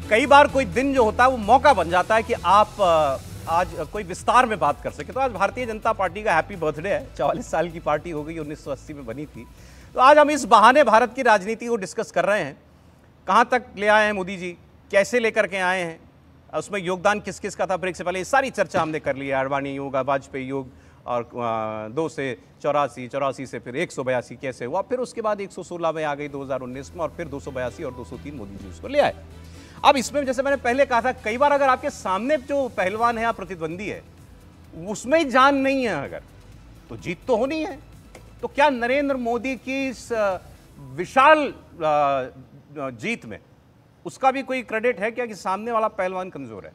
कई बार कोई दिन जो होता है वो मौका बन जाता है कि आप आज कोई विस्तार में बात कर सके। तो आज भारतीय जनता पार्टी का हैप्पी बर्थडे है, 44 साल की पार्टी हो गई, 1980 में बनी थी। तो आज हम इस बहाने भारत की राजनीति को डिस्कस कर रहे हैं। कहाँ तक ले आए हैं मोदी जी, कैसे लेकर के आए हैं, उसमें योगदान किस किस का था। ब्रेक से पहले ये सारी चर्चा हमने कर ली है। आडवाणी योग, वाजपेयी योग, और 2 से 84, 84 से फिर 182 कैसे हुआ, फिर उसके बाद 116 में आ गई 2019 में, और फिर 282 और 203 मोदी जी उसको ले आए। अब इसमें जैसे मैंने पहले कहा था, कई बार अगर आपके सामने जो पहलवान है या प्रतिद्वंदी है उसमें ही जान नहीं है अगर, तो जीत तो होनी है। तो क्या नरेंद्र मोदी की इस विशाल जीत में उसका भी कोई क्रेडिट है क्या कि सामने वाला पहलवान कमजोर है?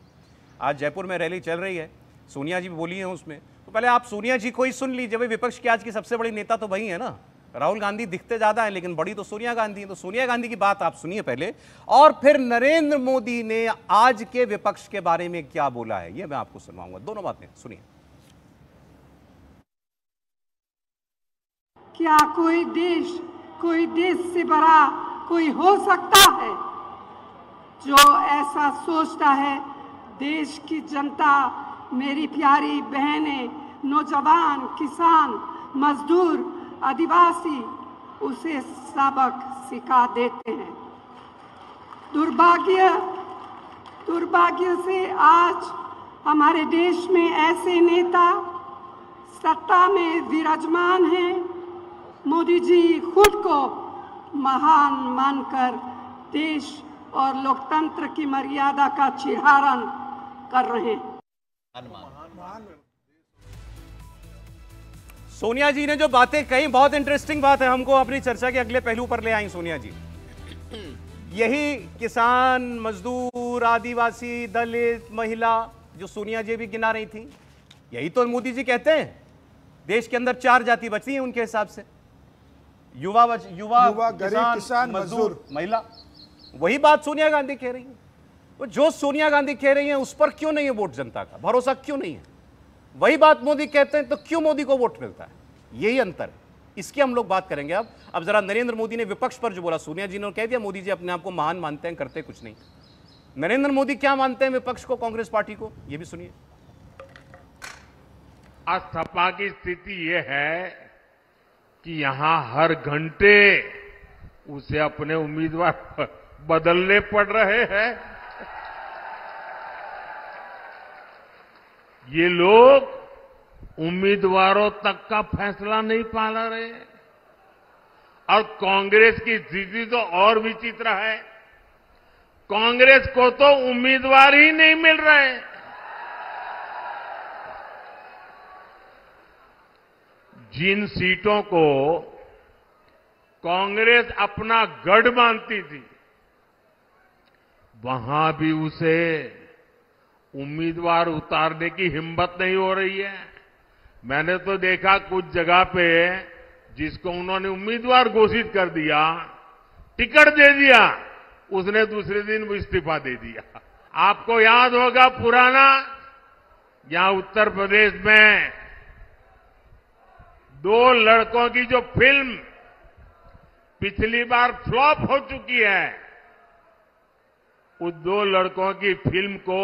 आज जयपुर में रैली चल रही है, सोनिया जी भी बोली हैं उसमें। तो पहले आप सोनिया जी को ही सुन लीजिए। भाई विपक्ष की आज की सबसे बड़ी नेता तो वही है ना। राहुल गांधी दिखते ज्यादा है लेकिन बड़ी तो सोनिया गांधी है। तो सोनिया गांधी की बात आप सुनिए पहले, और फिर नरेंद्र मोदी ने आज के विपक्ष के बारे में क्या बोला है ये मैं आपको सुनवाऊंगा। दोनों बातें सुनिए। क्या कोई देश से बड़ा कोई हो सकता है जो ऐसा सोचता है? देश की जनता, मेरी प्यारी बहनें, नौजवान, किसान, मजदूर, आदिवासी उसे सबक सिखा देते हैं। दुर्भाग्य से आज हमारे देश में ऐसे नेता सत्ता में विराजमान हैं। मोदी जी खुद को महान मानकर देश और लोकतंत्र की मर्यादा का चिरहरण कर रहे हैं। सोनिया जी ने जो बातें कही, बहुत इंटरेस्टिंग बात है। हमको अपनी चर्चा के अगले पहलू पर ले आई सोनिया जी। यही किसान, मजदूर, आदिवासी, दलित, महिला जो सोनिया जी भी गिना रही थी, यही तो मोदी जी कहते हैं देश के अंदर 4 जाति बची हैं उनके हिसाब से। युवा, गरीब, किसान, मजदूर, महिला। वही बात सोनिया गांधी कह रही है। तो जो सोनिया गांधी कह रही है उस पर क्यों नहीं है वोट जनता का, भरोसा क्यों नहीं है? वही बात मोदी कहते हैं तो क्यों मोदी को वोट मिलता है? यही अंतर है, इसकी हम लोग बात करेंगे। अब जरा नरेंद्र मोदी ने विपक्ष पर जो बोला, सोनिया जी ने कह दिया मोदी जी अपने आप को महान मानते हैं, करते कुछ नहीं। नरेंद्र मोदी क्या मानते हैं विपक्ष को, कांग्रेस पार्टी को, ये भी सुनिए। आज सपा की स्थिति यह है कि यहां हर घंटे उसे अपने उम्मीदवार बदलने पड़ रहे हैं। ये लोग उम्मीदवारों तक का फैसला नहीं पा रहे। और कांग्रेस की स्थिति तो और विचित्र है। कांग्रेस को तो उम्मीदवार ही नहीं मिल रहे। जिन सीटों को कांग्रेस अपना गढ़ मानती थी, वहां भी उसे उम्मीदवार उतारने की हिम्मत नहीं हो रही है। मैंने तो देखा कुछ जगह पे जिसको उन्होंने उम्मीदवार घोषित कर दिया, टिकट दे दिया, उसने दूसरे दिन इस्तीफा दे दिया। आपको याद होगा पुराना, यहां उत्तर प्रदेश में 2 लड़कों की जो फिल्म पिछली बार फ्लॉप हो चुकी है, उस 2 लड़कों की फिल्म को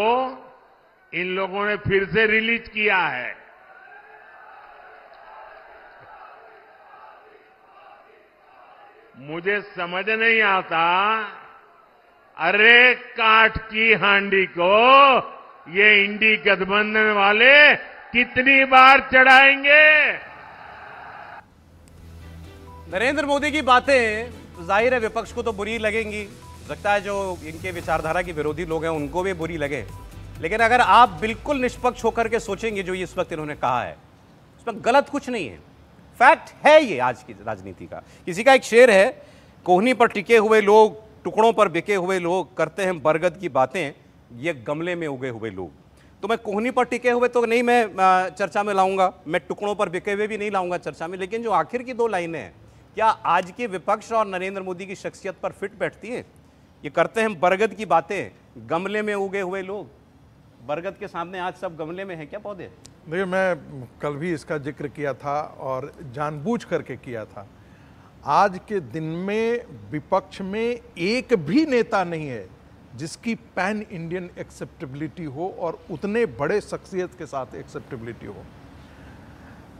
इन लोगों ने फिर से रिलीज किया है। मुझे समझ नहीं आता, अरे काठ की हांडी को ये इंडी गठबंधन वाले कितनी बार चढ़ाएंगे? नरेंद्र मोदी की बातें जाहिर है विपक्ष को तो बुरी लगेंगी, लगता है जो इनके विचारधारा के विरोधी लोग हैं उनको भी बुरी लगे। लेकिन अगर आप बिल्कुल निष्पक्ष होकर के सोचेंगे जो इस वक्त इन्होंने कहा है, उसमें गलत कुछ नहीं है, फैक्ट है ये आज की राजनीति का। किसी का एक शेर है, कोहनी पर टिके हुए लोग, टुकड़ों पर बिके हुए लोग करते हैं बरगद की बातें, ये गमले में उगे हुए लोग। तो मैं कोहनी पर टिके हुए तो नहीं मैं चर्चा में लाऊंगा, मैं टुकड़ों पर बिके हुए भी नहीं लाऊंगा चर्चा में। लेकिन जो आखिर की 2 लाइनें हैं, क्या आज के विपक्ष और नरेंद्र मोदी की शख्सियत पर फिट बैठती हैं? ये करते हैं बरगद की बातें, गमले में उगे हुए लोग। बरगद के सामने आज सब गमले में है क्या पौधे? देखिए, मैं कल भी इसका जिक्र किया था और जानबूझ करके किया था। आज के दिन में विपक्ष में एक भी नेता नहीं है जिसकी पैन इंडियन एक्सेप्टेबिलिटी हो और उतने बड़े शख्सियत के साथ एक्सेप्टेबिलिटी हो।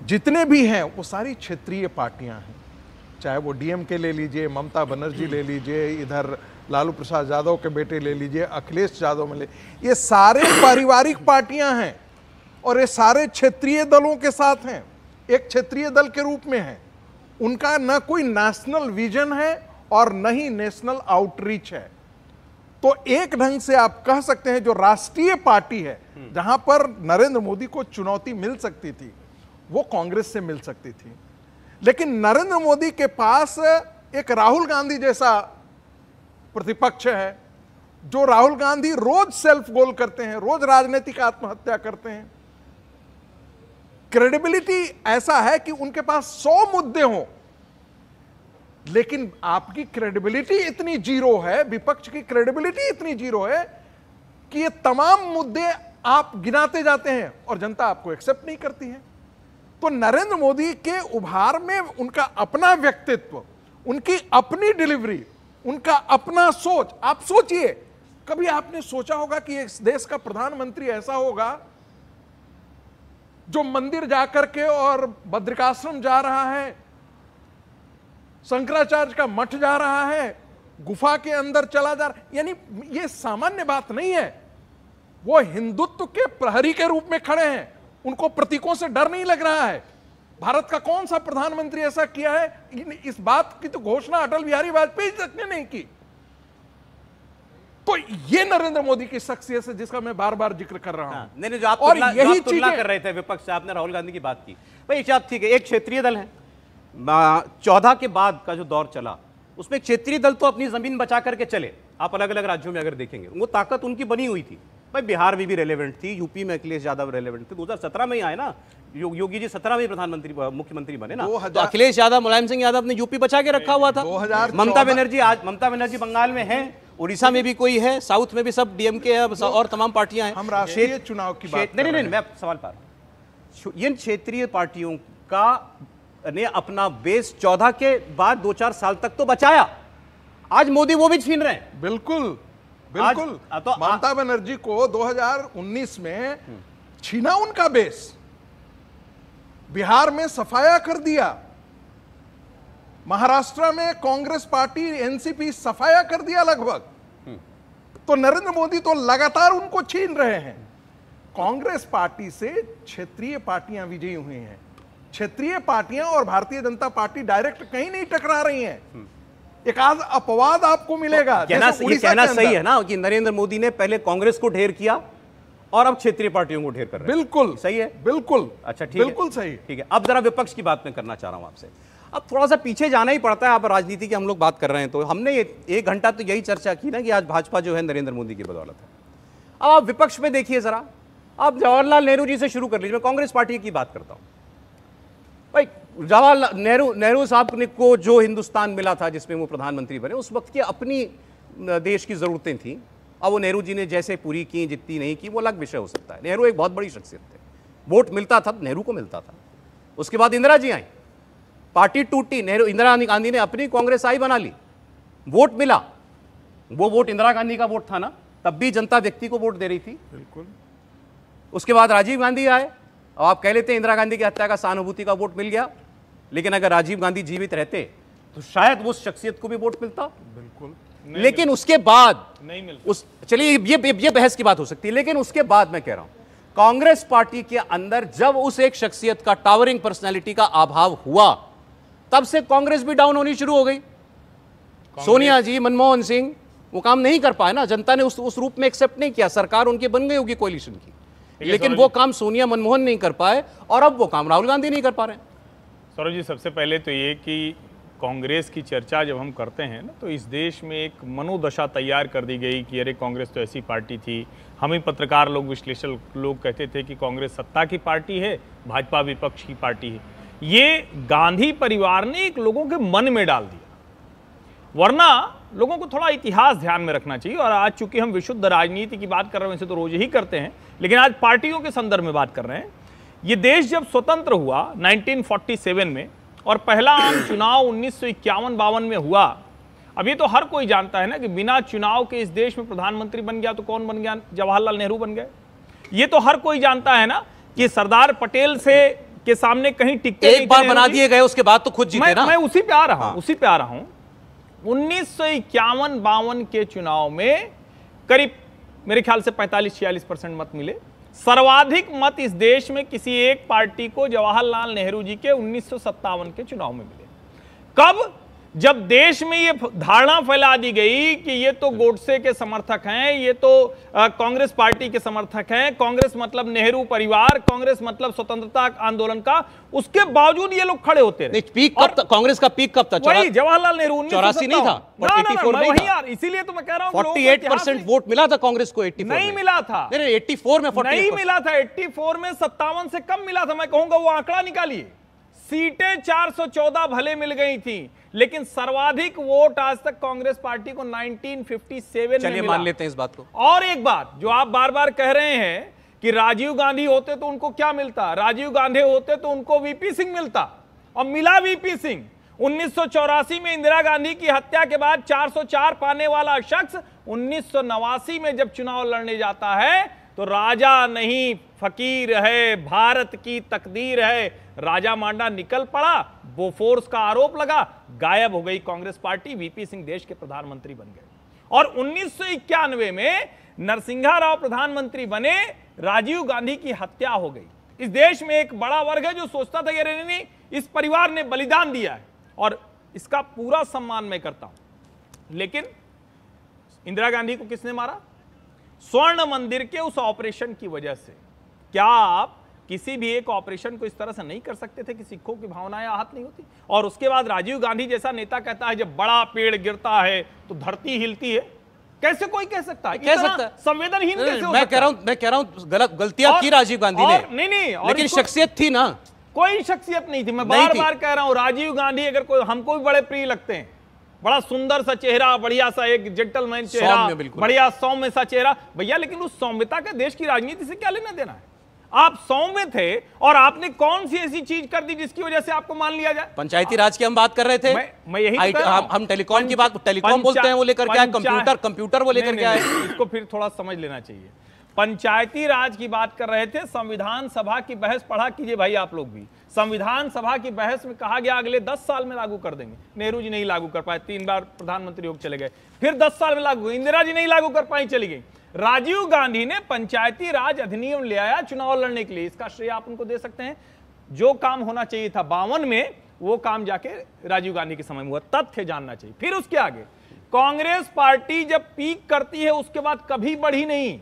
जितने भी हैं वो सारी क्षेत्रीय पार्टियां हैं, चाहे वो डीएमके ले लीजिए, ममता बनर्जी ले लीजिए, इधर लालू प्रसाद यादव के बेटे ले लीजिए, अखिलेश यादव में ये सारे पारिवारिक पार्टियां हैं और ये सारे क्षेत्रीय दलों के साथ हैं, एक क्षेत्रीय दल के रूप में हैं। उनका न कोई नेशनल विजन है और न ही नेशनल आउटरीच है। तो एक ढंग से आप कह सकते हैं जो राष्ट्रीय पार्टी है, जहां पर नरेंद्र मोदी को चुनौती मिल सकती थी, वो कांग्रेस से मिल सकती थी। लेकिन नरेंद्र मोदी के पास एक राहुल गांधी जैसा प्रतिपक्ष है, जो राहुल गांधी रोज सेल्फ गोल करते हैं, रोज राजनीतिक आत्महत्या करते हैं। क्रेडिबिलिटी ऐसा है कि उनके पास 100 मुद्दे हों, लेकिन आपकी क्रेडिबिलिटी इतनी जीरो है, विपक्ष की क्रेडिबिलिटी इतनी जीरो है कि ये तमाम मुद्दे आप गिनाते जाते हैं और जनता आपको एक्सेप्ट नहीं करती है। तो नरेंद्र मोदी के उभार में उनका अपना व्यक्तित्व, उनकी अपनी डिलीवरी, उनका अपना सोच। आप सोचिए, कभी आपने सोचा होगा कि इस देश का प्रधानमंत्री ऐसा होगा जो मंदिर जाकर के और बद्रिकाश्रम जा रहा है, शंकराचार्य का मठ जा रहा है, गुफा के अंदर चला जा रहा है। यानी ये सामान्य बात नहीं है। वो हिंदुत्व के प्रहरी के रूप में खड़े हैं, उनको प्रतीकों से डर नहीं लग रहा है। भारत का कौन सा प्रधानमंत्री ऐसा किया है? इस बात की तो घोषणा अटल बिहारी वाजपेयी तक ने नहीं की। तो ये नरेंद्र मोदी की शख्सियत है जिसका मैं बार बार जिक्र कर रहा हूं। नहीं, जो आप और यही तुलना कर रहे थे विपक्ष से, आपने राहुल गांधी की बात की। भाई आप ठीक है, एक क्षेत्रीय दल है, 14 के बाद का जो दौर चला उसमें क्षेत्रीय दल तो अपनी जमीन बचा करके चले। आप अलग अलग राज्यों में अगर देखेंगे वो ताकत उनकी बनी हुई थी। भाई बिहार में भी रेलेवेंट थी, यूपी में अखिलेश यादव रेलेवेंट थे, 2017 में ही आए ना योगी जी, 17 में प्रधानमंत्री मुख्यमंत्री बने ना। तो अखिलेश यादव, मुलायम सिंह यादव ने यूपी बचा के रखा हुआ था। ममता बनर्जी बंगाल में है, उड़ीसा में भी कोई है, साउथ में भी सब डीएमके है और तमाम पार्टियां हैं। हम राष्ट्रीय चुनाव की बात नहीं, मैं सवाल पा रहा हूं। इन क्षेत्रीय पार्टियों का ने अपना बेस 14 के बाद 2-4 साल तक तो बचाया। आज मोदी वो भी छीन रहे हैं। बिल्कुल बिल्कुल। तो ममता बनर्जी को 2019 में छीना उनका बेस, बिहार में सफाया कर दिया, महाराष्ट्र में कांग्रेस पार्टी एनसीपी सफाया कर दिया लगभग। तो नरेंद्र मोदी तो लगातार उनको छीन रहे हैं। कांग्रेस पार्टी से क्षेत्रीय पार्टियां विजयी हुई हैं। क्षेत्रीय पार्टियां और भारतीय जनता पार्टी डायरेक्ट कहीं नहीं टकरा रही हैं। एक आध अपवाद आपको मिलेगा। ये कहना सही है ना कि नरेंद्र मोदी ने पहले कांग्रेस को ढेर किया और अब क्षेत्रीय पार्टियों को ढेर कर रहे हैं। बिल्कुल सही है, बिल्कुल। अच्छा ठीक है, बिल्कुल सही। ठीक है, अब जरा विपक्ष की बात मैं करना चाह रहा हूं आपसे। अब थोड़ा सा पीछे जाना ही पड़ता है। आप राजनीति की हम लोग बात कर रहे हैं तो हमने 1 घंटा तो यही चर्चा की ना कि आज भाजपा जो है नरेंद्र मोदी की बदौलत है। अब आप विपक्ष में देखिए जरा, आप जवाहरलाल नेहरू जी से शुरू कर लीजिए। मैं कांग्रेस पार्टी की बात करता हूं। भाई जवाहरलाल नेहरू साहब को जो हिंदुस्तान मिला था जिसमें वो प्रधानमंत्री बने, उस वक्त की अपनी देश की जरूरतें थी। अब वो नेहरू जी ने जैसे पूरी की, जितनी नहीं की, वो अलग विषय हो सकता है। नेहरू एक बहुत बड़ी शख्सियत थे, वोट मिलता था नेहरू को मिलता था। उसके बाद इंदिरा जी आई, पार्टी टूटी, इंदिरा गांधी ने अपनी कांग्रेस आई बना ली, वोट मिला। वो वोट इंदिरा गांधी का वोट था ना, तब भी जनता व्यक्ति को वोट दे रही थी। बिल्कुल। उसके बाद राजीव गांधी आए, अब आप कह लेते हैं इंदिरा गांधी की हत्या का सहानुभूति का वोट मिल गया, लेकिन अगर राजीव गांधी जीवित रहते तो शायद उस शख्सियत को भी वोट मिलता। बिल्कुल। लेकिन उसके बाद नहीं मिलता। चलिए ये बहस की बात हो सकती है, लेकिन उसके बाद मैं कह रहा हूं कांग्रेस पार्टी के अंदर जब उस एक शख्सियत का, टावरिंग पर्सनालिटी का अभाव हुआ, तब से कांग्रेस भी डाउन होनी शुरू हो गई। सोनिया जी, मनमोहन सिंह वो काम नहीं कर पाए ना, जनता ने उस रूप में एक्सेप्ट नहीं किया। सरकार उनकी बन गई होगी कोalition की, लेकिन वो काम सोनिया मनमोहन नहीं कर पाए और अब वो काम राहुल गांधी नहीं कर पा रहे हैं। सौरभ जी, सबसे पहले तो ये कि कांग्रेस की चर्चा जब हम करते हैं ना, तो इस देश में एक मनोदशा तैयार कर दी गई कि अरे कांग्रेस तो ऐसी पार्टी थी। हम ही पत्रकार लोग, विश्लेषक लोग कहते थे कि कांग्रेस सत्ता की पार्टी है, भाजपा विपक्ष की पार्टी है। ये गांधी परिवार ने एक लोगों के मन में डाल दिया, वरना लोगों को थोड़ा इतिहास ध्यान में रखना चाहिए। और आज चूंकि हम विशुद्ध राजनीति की बात कर रहे हैं, वैसे तो रोज ही करते हैं, लेकिन आज पार्टियों के संदर्भ में बात कर रहे हैं। ये देश जब स्वतंत्र हुआ 1947 में और पहला आम चुनाव 1951-52 में हुआ, अभी तो हर कोई जानता है ना कि बिना चुनाव के इस देश में प्रधानमंत्री बन गया तो कौन बन गया? जवाहरलाल नेहरू बन गए। ये तो हर कोई जानता है ना कि सरदार पटेल से के सामने कहीं टिकते एक बार बना दिए गए, उसके बाद तो खुद जीते ना। मैं उसी पे आ रहा हूं, उसी पे आ रहा हूं। 1951-52 के चुनाव में करीब मेरे ख्याल से 45-46% मत मिले। सर्वाधिक मत इस देश में किसी एक पार्टी को जवाहरलाल नेहरू जी के 1957 के चुनाव में मिले। कब? जब देश में ये धारणा फैला दी गई कि ये तो गोडसे के समर्थक हैं, ये तो कांग्रेस पार्टी के समर्थक हैं, कांग्रेस मतलब नेहरू परिवार, कांग्रेस मतलब स्वतंत्रता आंदोलन का, उसके बावजूद ये लोग खड़े होते रहे। पीक कब था? कांग्रेस का पीक कब था? वही जवाहरलाल नेहरू 84 नहीं था, 84 नहीं था यार, इसीलिए तो मैं कह रहा हूं 48% वोट मिला था कांग्रेस को। 84 नहीं मिला था, 84 में नहीं मिला था, 84 में 57 से कम मिला था। मैं कहूंगा वो आंकड़ा निकालिए। सीटें 414 भले मिल गई थी, लेकिन सर्वाधिक वोट आज तक कांग्रेस पार्टी को 1957 में मिला। मान लेते हैं इस बात को। और एक बात जो आप बार बार कह रहे हैं कि राजीव गांधी होते तो उनको क्या मिलता? राजीव गांधी होते तो उनको वीपी सिंह मिलता, और मिला वीपी सिंह। 1984 में इंदिरा गांधी की हत्या के बाद 404 पाने वाला शख्स 1989 में जब चुनाव लड़ने जाता है तो राजा नहीं फकीर है, भारत की तकदीर है। राजा मांडा निकल पड़ा, बोफोर्स का आरोप लगा, गायब हो गई कांग्रेस पार्टी, वीपी सिंह देश के प्रधानमंत्री बन गए। और 1991 में नरसिंहा राव प्रधानमंत्री बने, राजीव गांधी की हत्या हो गई। इस देश में एक बड़ा वर्ग है जो सोचता था कि नहीं, इस परिवार ने बलिदान दिया है, और इसका पूरा सम्मान मैं करता हूं। लेकिन इंदिरा गांधी को किसने मारा? स्वर्ण मंदिर के उस ऑपरेशन की वजह से। क्या आप किसी भी एक ऑपरेशन को इस तरह से नहीं कर सकते थे कि सिखों की भावनाएं आहत नहीं होती? और उसके बाद राजीव गांधी जैसा नेता कहता है जब बड़ा पेड़ गिरता है तो धरती हिलती है। कैसे कोई कह सकता है? कह सकता है? संवेदनहीन कैसे हो मैं कह रहा हूं गलतियां की राजीव गांधी ने, नहीं, लेकिन शख्सियत थी ना। कोई शख्सियत नहीं थी। मैं बार बार कह रहा हूं, राजीव गांधी अगर कोई हमको भी बड़े प्रिय लगते हैं, बड़ा सुंदर सा चेहरा, बढ़िया सा एक जेंटलमैन चेहरा, बढ़िया सौम्य सा चेहरा, भैया, लेकिन उस सौम्यता का देश की राजनीति से क्या लेना देना है? आप सौम्य थे और आपने कौन सी ऐसी चीज कर दी जिसकी वजह से आपको मान लिया जाए? पंचायती राज की हम बात कर रहे थे। मैं यही तो हम टेलीकॉम की बात, टेलीकॉम बोलते हैं वो लेकर के आए, कंप्यूटर वो लेकर के आए। इसको फिर थोड़ा समझ लेना चाहिए। पंचायती राज की बात कर रहे थे, संविधान सभा की बहस पढ़ा कीजिए भाई आप लोग भी। संविधान सभा की बहस में कहा गया अगले 10 साल में लागू कर देंगे। नेहरू जी नहीं लागू कर पाए, 3 बार प्रधानमंत्री होकर चले गए। फिर 10 साल में लागू, इंदिरा जी नहीं लागू कर पाई, चली गई। राजीव गांधी ने पंचायती राज अधिनियम ले आया चुनाव लड़ने के लिए। इसका श्रेय आप उनको दे सकते हैं। जो काम होना चाहिए था 52 में, वो काम जाके राजीव गांधी के समय में हुआ। तथ्य जानना चाहिए। फिर उसके आगे कांग्रेस पार्टी जब पीक करती है उसके बाद कभी बढ़ी नहीं।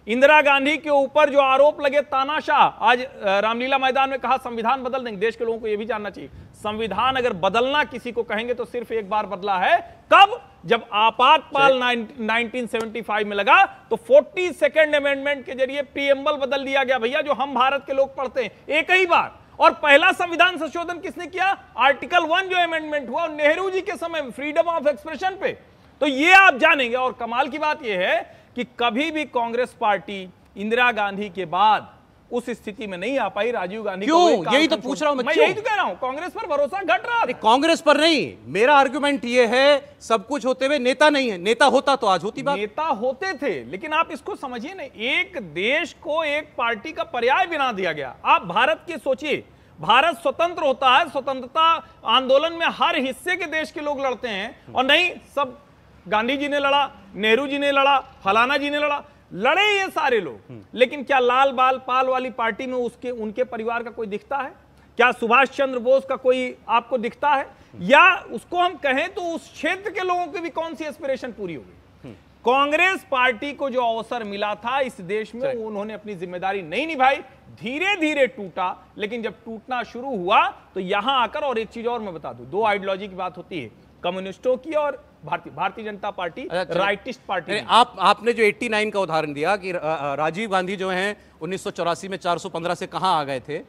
इंदिरा गांधी के ऊपर जो आरोप लगे तानाशाह, आज रामलीला मैदान में कहा संविधान बदल देंगे। देश के लोगों को यह भी जानना चाहिए, संविधान अगर बदलना किसी को कहेंगे तो सिर्फ एक बार बदला है। कब? जब आपातकाल 1975 में लगा तो 42nd अमेंडमेंट के जरिए प्रीएम्बल बदल दिया गया भैया, जो हम भारत के लोग पढ़ते हैं, एक ही बार। और पहला संविधान संशोधन किसने किया? आर्टिकल 1 जो अमेंडमेंट हुआ नेहरू जी के समय में, फ्रीडम ऑफ एक्सप्रेशन पे। तो ये आप जानेंगे। और कमाल की बात यह है कि कभी भी कांग्रेस पार्टी इंदिरा गांधी के बाद उस स्थिति में नहीं आ पाई। राजीव गांधी क्यों? यही तो पूछ रहा हूं मैं, यही तो कह रहा हूं, कांग्रेस पर भरोसा घट रहा है। कांग्रेस पर नहीं, मेरा आर्गुमेंट ये है सब कुछ होते हुए नेता नहीं है। नेता होता तो आज होती बात। नेता होते थे, लेकिन आप इसको समझिए ना, एक देश को एक पार्टी का पर्याय बना दिया गया। आप भारत के सोचिए, भारत स्वतंत्र होता है, स्वतंत्रता आंदोलन में हर हिस्से के देश के लोग लड़ते हैं, और नहीं सब गांधी जी ने लड़ा, नेहरू जी ने लड़ा, फलाना जी ने लड़ा, लड़े ये सारे लोग। लेकिन क्या लाल बाल पाल वाली पार्टी में उनके परिवार का कोई दिखता है? क्या सुभाष चंद्र बोस का कोई आपको दिखता है? या उसको हम कहें तो उस क्षेत्र के लोगों की भी कौन सी एस्पिरेशन पूरी हो गई? कांग्रेस पार्टी को जो अवसर मिला था इस देश में, उन्होंने अपनी जिम्मेदारी नहीं निभाई, धीरे धीरे टूटा। लेकिन जब टूटना शुरू हुआ तो यहां आकर, और एक चीज और मैं बता दूं, 2 आइडियोलॉजी की बात होती है, कम्युनिस्टों की और Bharatiya Janata party, rightist party. आपने जो 89 का उदाहरण दिया कि राजीव गांधी जो हैं 1984 में 415 से कहां आ गए थे,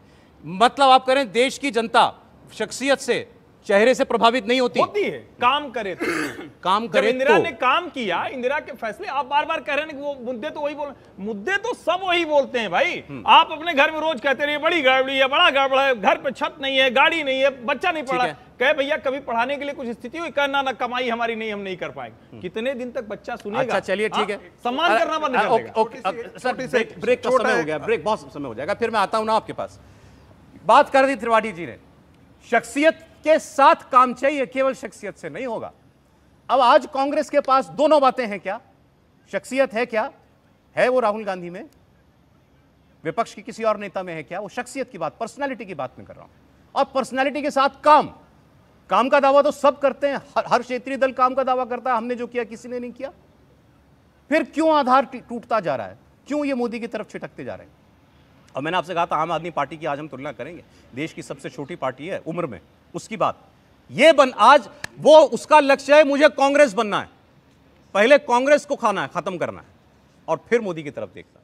मतलब आप करें देश की जनता शख्सियत से, चेहरे से प्रभावित नहीं होती है। काम करे तो काम करे। इंदिरा ने काम किया, इंदिरा के फैसले। आप बार बार कह रहे हैं कि वो मुद्दे तो वही बोल, मुद्दे तो सब वही बोलते हैं भाई। आप अपने घर में रोज कहते रहिए बड़ी गड़बड़ी है, बड़ा गड़बड़ है, घर पे छत नहीं है, गाड़ी नहीं है, बच्चा नहीं पढ़ा, कहे भैया कभी पढ़ाने के लिए कुछ स्थिति हुई, कहना ना कमाई हमारी नहीं, हम नहीं कर पाएंगे। कितने दिन तक बच्चा सुनेगा? अच्छा चलिए ठीक है, सम्मान करना बंद कर देगा। सर ब्रेक का समय हो गया, ब्रेक बहुत समय हो जाएगा, फिर मैं आता हूं ना आपके पास। बात कर दी त्रिपाठी जी ने, शख्सियत के साथ काम चाहिए, केवल शख्सियत से नहीं होगा। अब आज कांग्रेस के पास दोनों बातें हैं क्या? शख्सियत है क्या? है वो राहुल गांधी में, विपक्ष की किसी और नेता में है क्या? वो शख्सियत की बात, पर्सनालिटी की बात मैं कर रहा हूं। और पर्सनालिटी के साथ काम का दावा तो सब करते हैं, हर क्षेत्रीय दल काम का दावा करता है, हमने जो किया किसी ने नहीं किया। फिर क्यों आधार टूटता जा रहा है? क्यों ये मोदी की तरफ छिटकते जा रहे हैं? और मैंने आपसे कहा था आम आदमी पार्टी की आज हम तुलना करेंगे, देश की सबसे छोटी पार्टी है उम्र में, उसकी बात ये आज वो उसका लक्ष्य है, मुझे कांग्रेस बनना है, पहले कांग्रेस को खाना है, खत्म करना है, और फिर मोदी की तरफ देखना है।